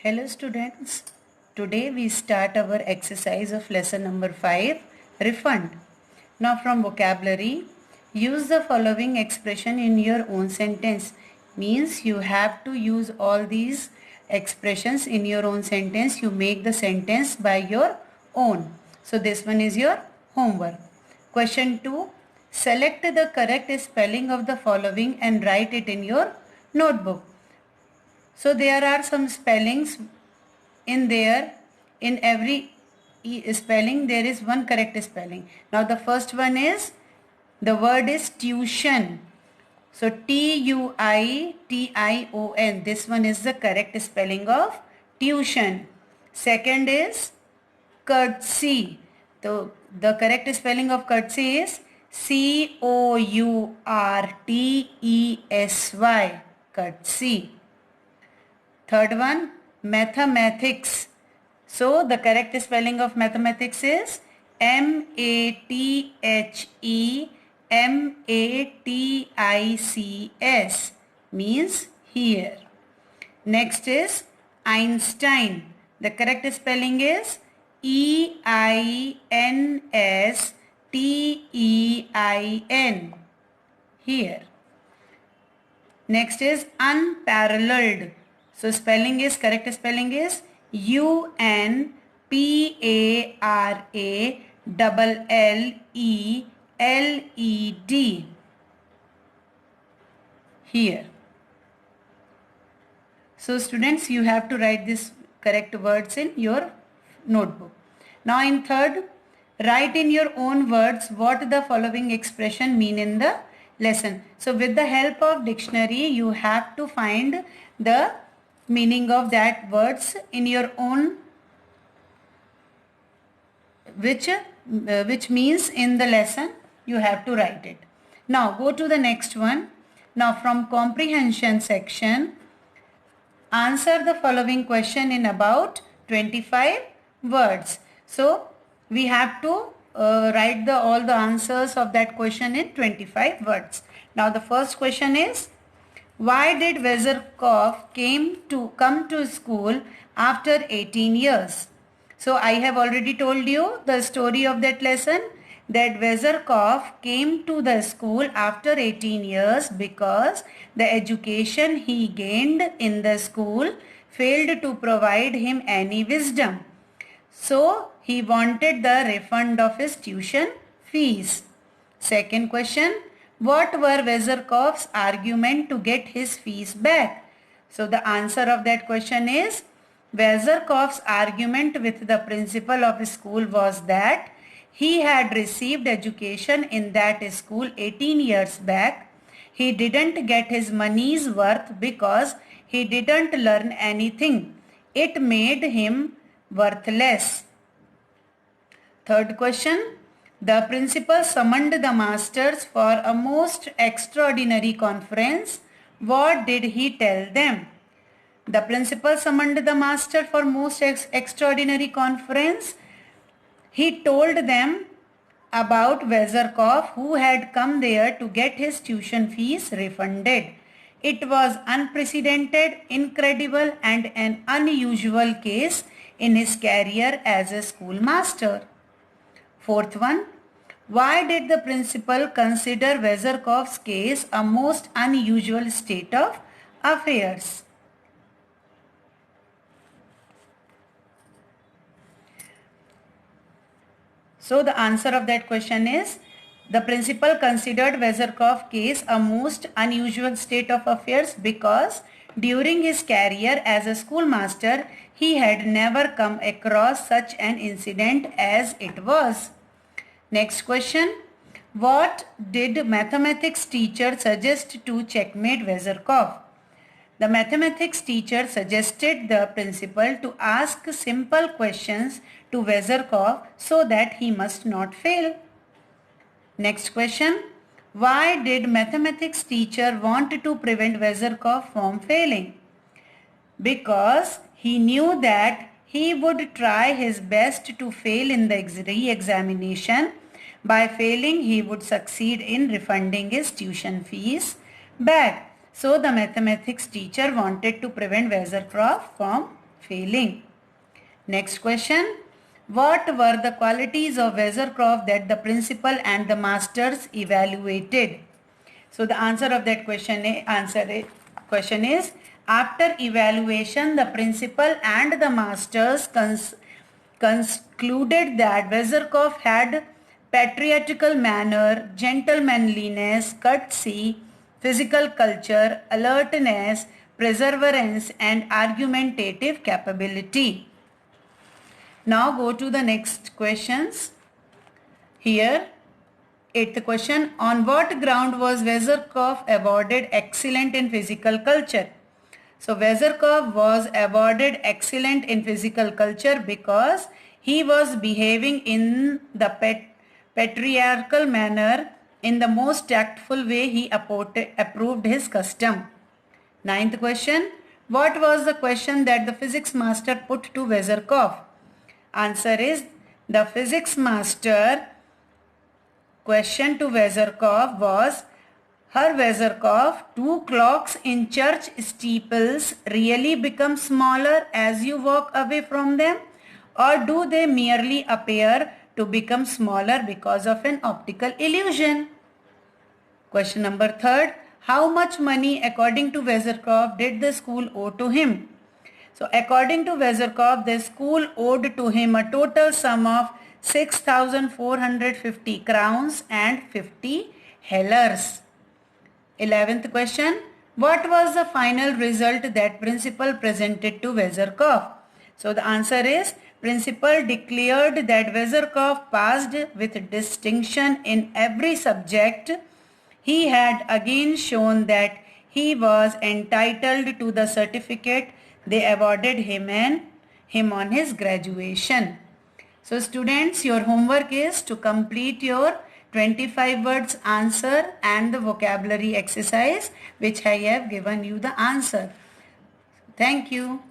Hello students, today we start our exercise of lesson number 5, refund. Now from vocabulary, use the following expression in your own sentence. Means you have to use all these expressions in your own sentence. You make the sentence by your own. So this one is your homework. Question 2, select the correct spelling of the following and write it in your notebook. So there are some spellings in there. In every spelling there is one correct spelling. Now the first one is, the word is tuition. So Tuition. This one is the correct spelling of tuition. Second is courtesy. So the correct spelling of courtesy is Courtesy. Courtesy. Third one, mathematics. So the correct spelling of mathematics is Mathematics, means here. Next is Einstein. The correct spelling is Einstein, here. Next is unparalleled. So correct spelling is Unparalleled, here. So students, you have to write these correct words in your notebook. Now in third, write in your own words what the following expression mean in the lesson. So with the help of dictionary, you have to find the meaning of that words in your own, which means in the lesson you have to write it. Now go to the next one. Now from comprehension section, answer the following question in about 25 words. So we have to write all the answers of that question in 25 words. Now the first question is, why did Vezirkov come to school after 18 years? So I have already told you the story of that lesson, that Vezirkov came to the school after 18 years because the education he gained in the school failed to provide him any wisdom. So he wanted the refund of his tuition fees. Second question, what were Vezirkov's argument to get his fees back? So the answer of that question is, Vezirkov's argument with the principal of his school was that he had received education in that school 18 years back. He didn't get his money's worth because he didn't learn anything. It made him worthless. Third question, the principal summoned the masters for a most extraordinary conference. What did he tell them? The principal summoned the master for most extraordinary conference. He told them about Vezirkov, who had come there to get his tuition fees refunded. It was unprecedented, incredible and an unusual case in his career as a schoolmaster. Fourth one, why did the principal consider Vezirkov's case a most unusual state of affairs? So the answer of that question is, the principal considered Vezirkov's case a most unusual state of affairs because during his career as a schoolmaster, he had never come across such an incident as it was. Next question, what did mathematics teacher suggest to checkmate Vezirkov? The mathematics teacher suggested the principal to ask simple questions to Vezirkov so that he must not fail. Next question, why did mathematics teacher want to prevent Vezirkov from failing? Because he knew that he would try his best to fail in the re-examination. By failing, he would succeed in refunding his tuition fees back. So the mathematics teacher wanted to prevent Vezirkov from failing. Next question. What were the qualities of Weathercroft that the principal and the masters evaluated? So the answer of that question is after evaluation, the principal and the masters concluded that Weathercroft had patriarchal manner, gentlemanliness, courtesy, physical culture, alertness, perseverance, and argumentative capability. Now go to the next questions. Here, 8th question. On what ground was Weathercroft awarded excellent in physical culture? So Weathercroft was awarded excellent in physical culture because he was behaving in the patriarchal manner. In the most tactful way, he approved his custom. 9th question. What was the question that the physics master put to Weathercroft? Answer is the physics master question to Weathercroft was, Her Weathercroft, do clocks in church steeples really become smaller as you walk away from them, or do they merely appear to become smaller because of an optical illusion? Question number 3. How much money, according to Weathercroft, did the school owe to him? So according to Weathercroft, the school owed to him a total sum of 6,450 crowns and 50 hellers. 11th question. What was the final result that principal presented to Weathercroft? So the answer is principal declared that Weathercroft passed with distinction in every subject. He had again shown that he was entitled to the certificate they awarded him on his graduation. So students, your homework is to complete your 25 words answer and the vocabulary exercise which I have given you the answer. Thank you.